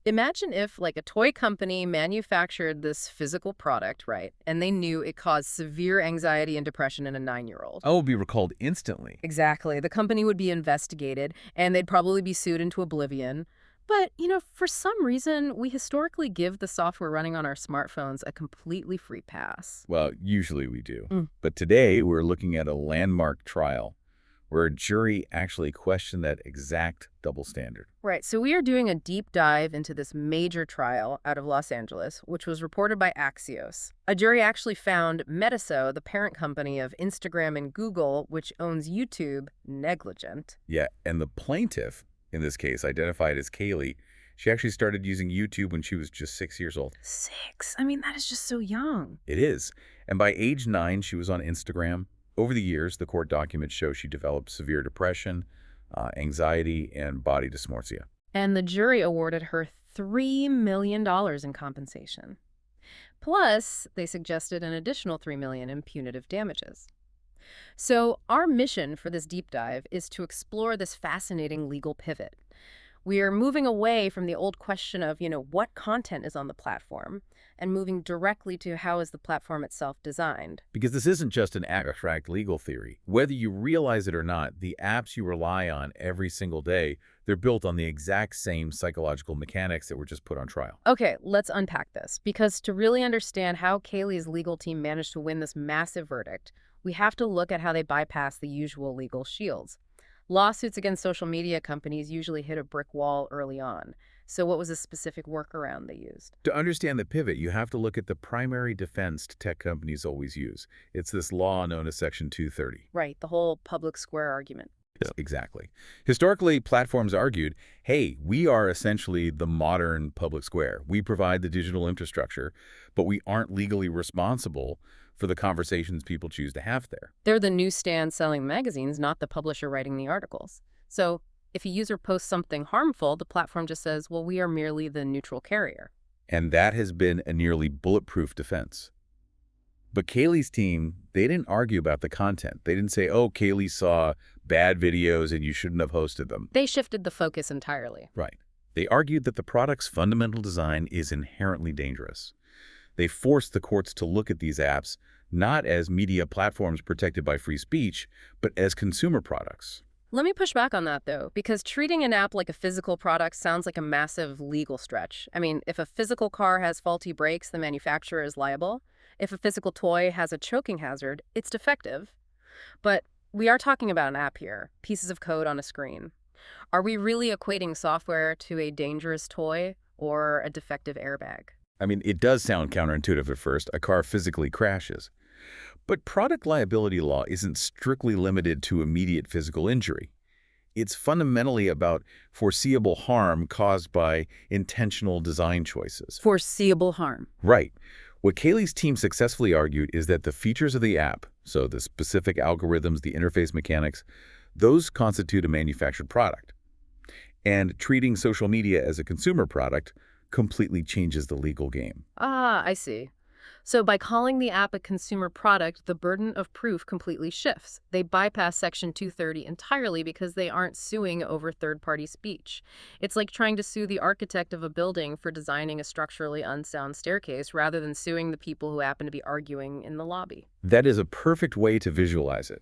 Imagine if, like, a toy company manufactured this physical product, right? And they knew it caused severe anxiety and depression in a 9-year-old. Oh, it would be recalled instantly. Exactly. The company would be investigated, and they'd probably be sued into oblivion. But, for some reason, we historically give the software running on our smartphones a completely free pass. Well, usually we do. Mm. But today we're looking at a landmark trial where a jury actually questioned that exact double standard. Right, so we are doing a deep dive into this major trial out of Los Angeles, which was reported by Axios. A jury actually found Metaso, the parent company of Instagram and Google, which owns YouTube, negligent. Yeah, and the plaintiff, in this case, identified as Kaylee, she actually started using YouTube when she was just 6 years old. 6? I mean, that is just so young. It is. And by age 9, she was on Instagram. Over the years, the court documents show she developed severe depression, anxiety, and body dysmorphia. And the jury awarded her $3 million in compensation. Plus, they suggested an additional $3 million in punitive damages. So our mission for this deep dive is to explore this fascinating legal pivot. We are moving away from the old question of, what content is on the platform and moving directly to how is the platform itself designed. Because this isn't just an abstract legal theory. Whether you realize it or not, the apps you rely on every single day, they're built on the exact same psychological mechanics that were just put on trial. Okay, let's unpack this. Because to really understand how Kaylee's legal team managed to win this massive verdict, we have to look at how they bypass the usual legal shields. Lawsuits against social media companies usually hit a brick wall early on. So what was a specific workaround they used? To understand the pivot, you have to look at the primary defense tech companies always use. It's this law known as Section 230. Right, the whole public square argument. Yes, exactly. Historically, platforms argued, hey, we are essentially the modern public square. We provide the digital infrastructure, but we aren't legally responsible for the conversations people choose to have there. They're the newsstand selling magazines, not the publisher writing the articles. So if a user posts something harmful, the platform just says, well, we are merely the neutral carrier. And that has been a nearly bulletproof defense. But Kaylee's team, they didn't argue about the content. They didn't say, oh, Kaylee saw bad videos and you shouldn't have hosted them. They shifted the focus entirely. Right. They argued that the product's fundamental design is inherently dangerous. They forced the courts to look at these apps not as media platforms protected by free speech, but as consumer products. Let me push back on that, though, because treating an app like a physical product sounds like a massive legal stretch. I mean, if a physical car has faulty brakes, the manufacturer is liable. If a physical toy has a choking hazard, it's defective. But we are talking about an app here, pieces of code on a screen. Are we really equating software to a dangerous toy or a defective airbag? I mean, it does sound counterintuitive at first. A car physically crashes. But product liability law isn't strictly limited to immediate physical injury. It's fundamentally about foreseeable harm caused by intentional design choices. Foreseeable harm. Right. What Kaylee's team successfully argued is that the features of the app, so the specific algorithms, the interface mechanics, those constitute a manufactured product. And treating social media as a consumer product completely changes the legal game. Ah, I see. So by calling the app a consumer product, the burden of proof completely shifts. They bypass Section 230 entirely because they aren't suing over third-party speech. It's like trying to sue the architect of a building for designing a structurally unsound staircase rather than suing the people who happen to be arguing in the lobby. That is a perfect way to visualize it.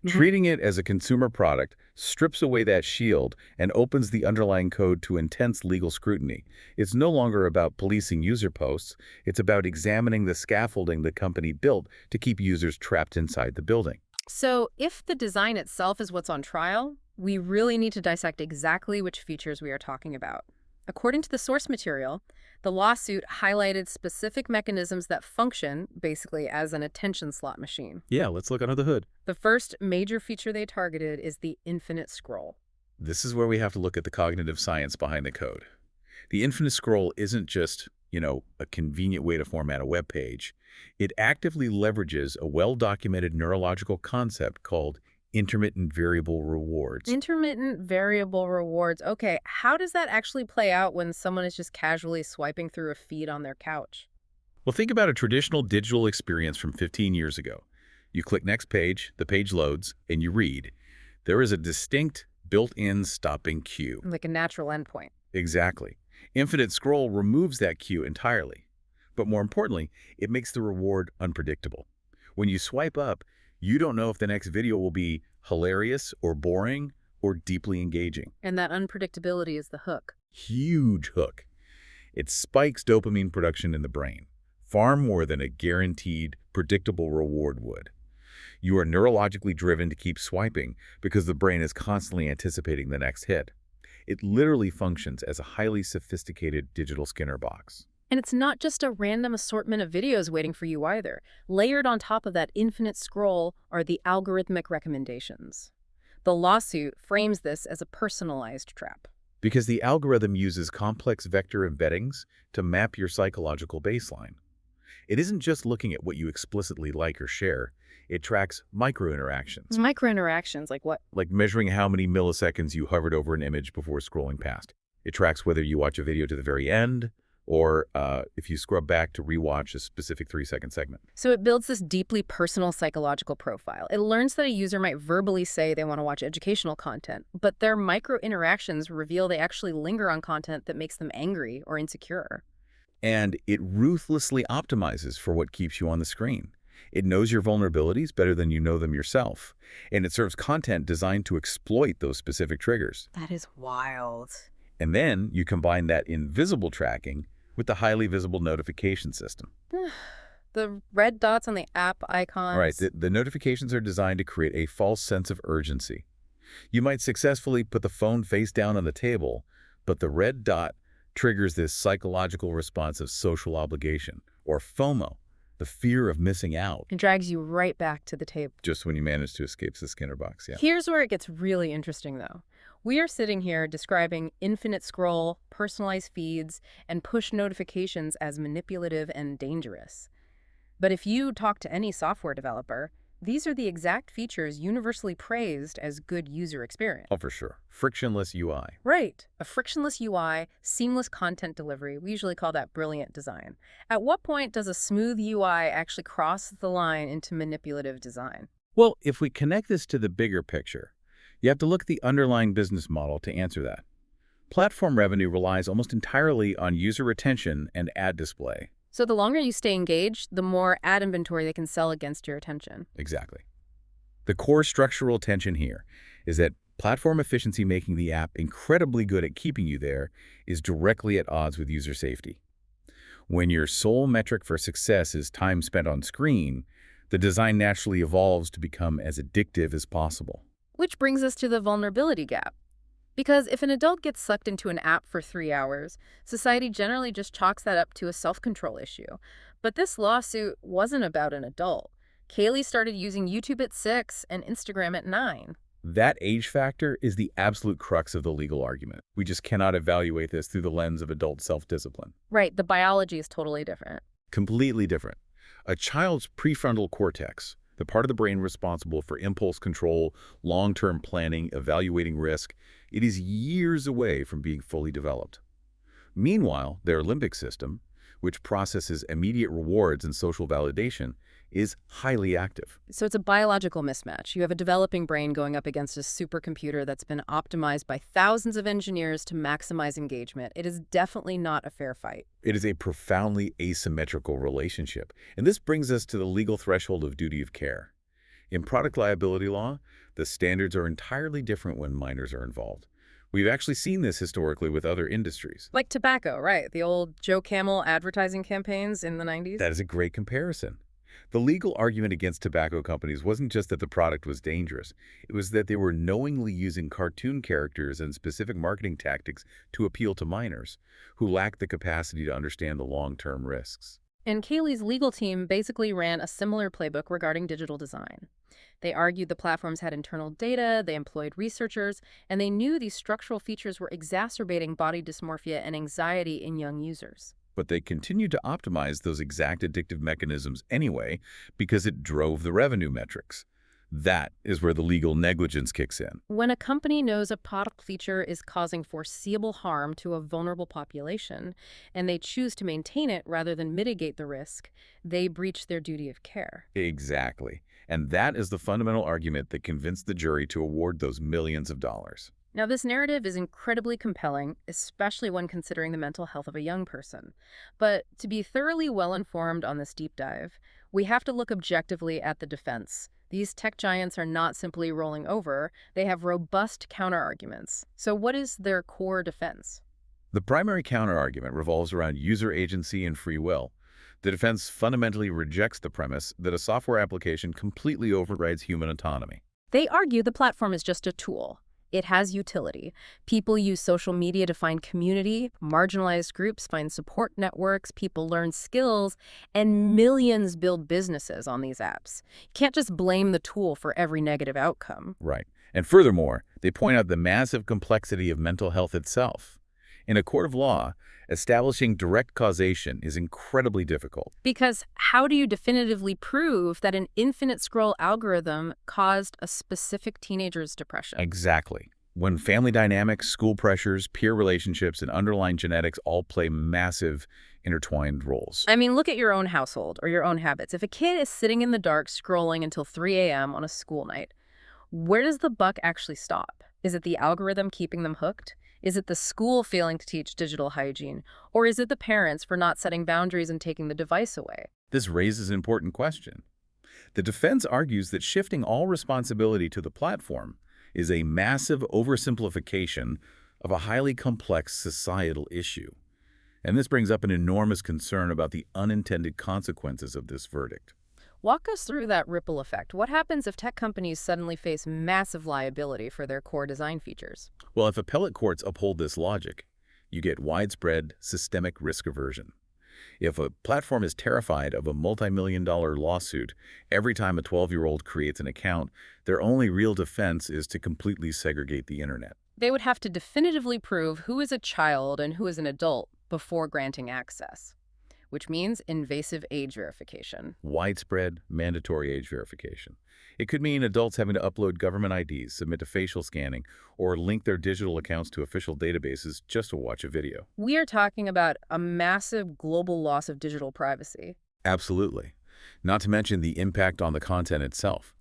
Treating it as a consumer product strips away that shield and opens the underlying code to intense legal scrutiny. It's no longer about policing user posts. It's about examining the scaffolding the company built to keep users trapped inside the building. So if the design itself is what's on trial, we really need to dissect exactly which features we are talking about. According to the source material, the lawsuit highlighted specific mechanisms that function, basically, as an attention slot machine. Yeah, let's look under the hood. The first major feature they targeted is the infinite scroll. This is where we have to look at the cognitive science behind the code. The infinite scroll isn't just, a convenient way to format a web page. It actively leverages a well-documented neurological concept called intermittent variable rewards. Intermittent variable rewards. Okay, how does that actually play out when someone is just casually swiping through a feed on their couch? Well, think about a traditional digital experience from 15 years ago. You click next page, the page loads, and you read. There is a distinct built-in stopping cue. Like a natural endpoint. Exactly. Infinite scroll removes that cue entirely. But more importantly, it makes the reward unpredictable. When you swipe up, you don't know if the next video will be hilarious or boring or deeply engaging. And that unpredictability is the hook. Huge hook. It spikes dopamine production in the brain, far more than a guaranteed, predictable reward would. You are neurologically driven to keep swiping because the brain is constantly anticipating the next hit. It literally functions as a highly sophisticated digital Skinner box. And it's not just a random assortment of videos waiting for you either. Layered on top of that infinite scroll are the algorithmic recommendations. The lawsuit frames this as a personalized trap. Because the algorithm uses complex vector embeddings to map your psychological baseline. It isn't just looking at what you explicitly like or share. It tracks micro-interactions. Micro-interactions, like what? Like measuring how many milliseconds you hovered over an image before scrolling past. It tracks whether you watch a video to the very end, or if you scrub back to rewatch a specific 3-second segment. So it builds this deeply personal psychological profile. It learns that a user might verbally say they want to watch educational content, but their micro-interactions reveal they actually linger on content that makes them angry or insecure. And it ruthlessly optimizes for what keeps you on the screen. It knows your vulnerabilities better than you know them yourself, and it serves content designed to exploit those specific triggers. That is wild. And then you combine that invisible tracking with the highly visible notification system. The red dots on the app icons. Right. The notifications are designed to create a false sense of urgency. You might successfully put the phone face down on the table, but the red dot triggers this psychological response of social obligation, or FOMO, the fear of missing out. It drags you right back to the table. Just when you manage to escape the Skinner box, yeah. Here's where it gets really interesting, though. We are sitting here describing infinite scroll, personalized feeds, and push notifications as manipulative and dangerous. But if you talk to any software developer, these are the exact features universally praised as good user experience. Oh, for sure. Frictionless UI. Right. A frictionless UI, seamless content delivery. We usually call that brilliant design. At what point does a smooth UI actually cross the line into manipulative design? Well, if we connect this to the bigger picture, you have to look at the underlying business model to answer that. Platform revenue relies almost entirely on user retention and ad display. So the longer you stay engaged, the more ad inventory they can sell against your attention. Exactly. The core structural tension here is that platform efficiency, making the app incredibly good at keeping you there, is directly at odds with user safety. When your sole metric for success is time spent on screen, the design naturally evolves to become as addictive as possible. Which brings us to the vulnerability gap. Because if an adult gets sucked into an app for 3 hours, society generally just chalks that up to a self-control issue. But this lawsuit wasn't about an adult. Kaylee started using YouTube at 6 and Instagram at 9. That age factor is the absolute crux of the legal argument. We just cannot evaluate this through the lens of adult self-discipline. Right, the biology is totally different. Completely different. A child's prefrontal cortex, the part of the brain responsible for impulse control, long-term planning, evaluating risk, it is years away from being fully developed. Meanwhile, their limbic system, which processes immediate rewards and social validation, is highly active. So it's a biological mismatch. You have a developing brain going up against a supercomputer that's been optimized by thousands of engineers to maximize engagement. It is definitely not a fair fight. It is a profoundly asymmetrical relationship. And this brings us to the legal threshold of duty of care. In product liability law, the standards are entirely different when minors are involved. We've actually seen this historically with other industries. Like tobacco, right? The old Joe Camel advertising campaigns in the 90s? That is a great comparison. The legal argument against tobacco companies wasn't just that the product was dangerous. It was that they were knowingly using cartoon characters and specific marketing tactics to appeal to minors who lacked the capacity to understand the long-term risks. And Kaylee's legal team basically ran a similar playbook regarding digital design. They argued the platforms had internal data, they employed researchers, and they knew these structural features were exacerbating body dysmorphia and anxiety in young users. But they continued to optimize those exact addictive mechanisms anyway because it drove the revenue metrics. That is where the legal negligence kicks in. When a company knows a product feature is causing foreseeable harm to a vulnerable population, and they choose to maintain it rather than mitigate the risk, they breach their duty of care. Exactly. And that is the fundamental argument that convinced the jury to award those millions of dollars. Now, this narrative is incredibly compelling, especially when considering the mental health of a young person. But to be thoroughly well-informed on this deep dive, we have to look objectively at the defense. These tech giants are not simply rolling over, they have robust counterarguments. So what is their core defense? The primary counterargument revolves around user agency and free will. The defense fundamentally rejects the premise that a software application completely overrides human autonomy. They argue the platform is just a tool. It has utility. People use social media to find community, marginalized groups find support networks, people learn skills, and millions build businesses on these apps. You can't just blame the tool for every negative outcome. Right. And furthermore, they point out the massive complexity of mental health itself. In a court of law, establishing direct causation is incredibly difficult. Because how do you definitively prove that an infinite scroll algorithm caused a specific teenager's depression? Exactly. When family dynamics, school pressures, peer relationships, and underlying genetics all play massive intertwined roles. I mean, look at your own household or your own habits. If a kid is sitting in the dark scrolling until 3 a.m. on a school night, where does the buck actually stop? Is it the algorithm keeping them hooked? Is it the school failing to teach digital hygiene? Or is it the parents for not setting boundaries and taking the device away? This raises an important question. The defense argues that shifting all responsibility to the platform is a massive oversimplification of a highly complex societal issue. And this brings up an enormous concern about the unintended consequences of this verdict. Walk us through that ripple effect. What happens if tech companies suddenly face massive liability for their core design features? Well, if appellate courts uphold this logic, you get widespread systemic risk aversion. If a platform is terrified of a multi-million-dollar lawsuit every time a 12-year-old creates an account, their only real defense is to completely segregate the internet. They would have to definitively prove who is a child and who is an adult before granting access, which means invasive age verification. Widespread, mandatory age verification. It could mean adults having to upload government IDs, submit to facial scanning, or link their digital accounts to official databases just to watch a video. We are talking about a massive global loss of digital privacy. Absolutely. Not to mention the impact on the content itself.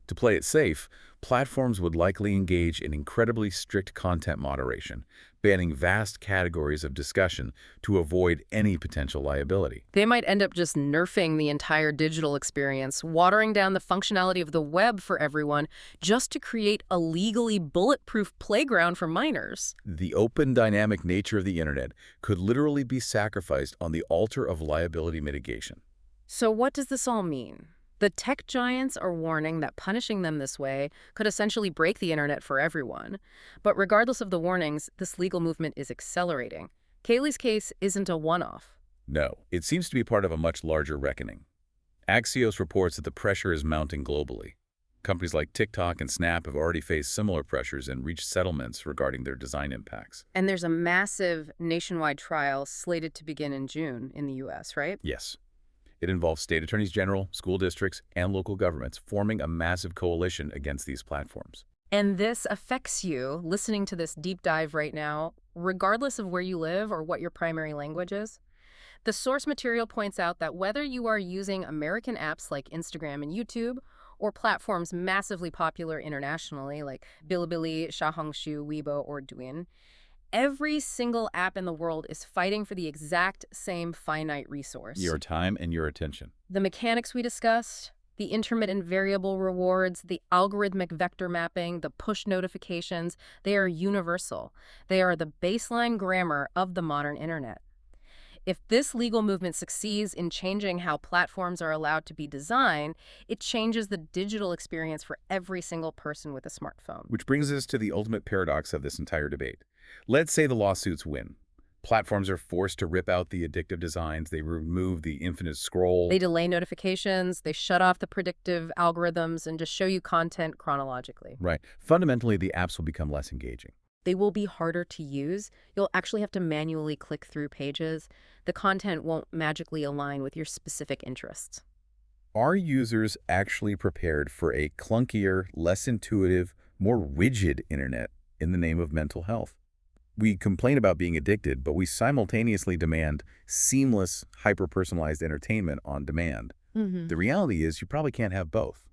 To play it safe, platforms would likely engage in incredibly strict content moderation, banning vast categories of discussion to avoid any potential liability. They might end up just nerfing the entire digital experience, watering down the functionality of the web for everyone, just to create a legally bulletproof playground for minors. The open, dynamic nature of the internet could literally be sacrificed on the altar of liability mitigation. So what does this all mean? The tech giants are warning that punishing them this way could essentially break the internet for everyone. But regardless of the warnings, this legal movement is accelerating. Kaylee's case isn't a one-off. No, it seems to be part of a much larger reckoning. Axios reports that the pressure is mounting globally. Companies like TikTok and Snap have already faced similar pressures and reached settlements regarding their design impacts. And there's a massive nationwide trial slated to begin in June in the US, right? Yes. It involves state attorneys general, school districts, and local governments forming a massive coalition against these platforms. And this affects you, listening to this deep dive right now, regardless of where you live or what your primary language is. The source material points out that whether you are using American apps like Instagram and YouTube, or platforms massively popular internationally like Bilibili, Xiaohongshu, Weibo, or Douyin, every single app in the world is fighting for the exact same finite resource. Your time and your attention. The mechanics we discussed, the intermittent variable rewards, the algorithmic vector mapping, the push notifications, they are universal. They are the baseline grammar of the modern internet. If this legal movement succeeds in changing how platforms are allowed to be designed, it changes the digital experience for every single person with a smartphone. Which brings us to the ultimate paradox of this entire debate. Let's say the lawsuits win. Platforms are forced to rip out the addictive designs. They remove the infinite scroll. They delay notifications, they shut off the predictive algorithms, and just show you content chronologically. Right. Fundamentally, the apps will become less engaging. They will be harder to use. You'll actually have to manually click through pages. The content won't magically align with your specific interests. Are users actually prepared for a clunkier, less intuitive, more rigid internet in the name of mental health? We complain about being addicted, but we simultaneously demand seamless, hyper-personalized entertainment on demand. The reality is you probably can't have both.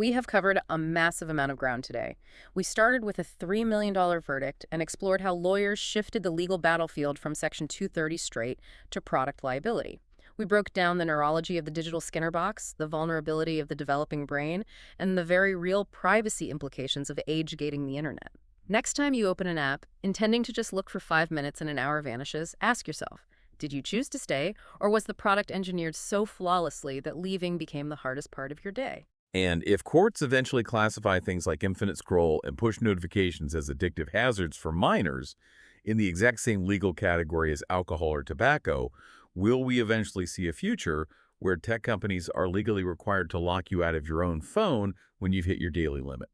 We have covered a massive amount of ground today. We started with a $3 million verdict and explored how lawyers shifted the legal battlefield from Section 230 straight to product liability. We broke down the neurology of the digital Skinner box, the vulnerability of the developing brain, and the very real privacy implications of age-gating the internet. Next time you open an app, intending to just look for 5 minutes and an hour vanishes, ask yourself, did you choose to stay, or was the product engineered so flawlessly that leaving became the hardest part of your day? And if courts eventually classify things like infinite scroll and push notifications as addictive hazards for minors in the exact same legal category as alcohol or tobacco, will we eventually see a future where tech companies are legally required to lock you out of your own phone when you've hit your daily limit?